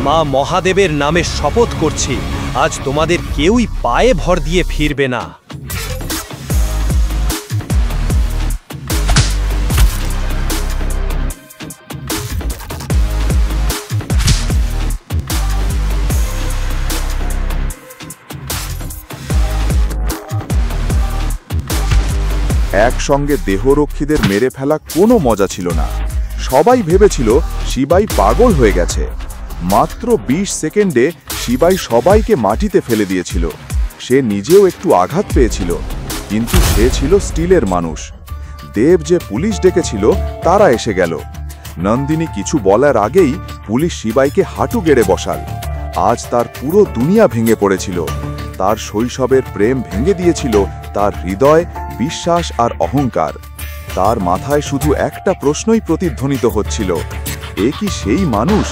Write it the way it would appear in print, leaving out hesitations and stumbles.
মা মহাদেবের নামে শপথ করছি, আজ তোমাদের কেউই পায়ে ভর দিয়ে ফিরবে না। একসঙ্গে দেহরক্ষীদের মেরে ফেলা কোনো মজা ছিল না। সবাই ভেবেছিল শিবাই পাগল হয়ে গেছে। মাত্র 20 সেকেন্ডে শিবাই সবাইকে মাটিতে ফেলে দিয়েছিল। সে নিজেও একটু আঘাত পেয়েছিল, কিন্তু সে ছিল স্টিলের মানুষ। দেব যে পুলিশ ডেকেছিল তারা এসে গেল। নন্দিনী কিছু বলার আগেই পুলিশ শিবাইকে হাঁটু গেড়ে বসাল। আজ তার পুরো দুনিয়া ভেঙে পড়েছিল। তার শৈশবের প্রেম ভেঙে দিয়েছিল তার হৃদয়, বিশ্বাস আর অহংকার। তার মাথায় শুধু একটা প্রশ্নই প্রতিধ্বনিত হচ্ছিল, এ কি সেই মানুষ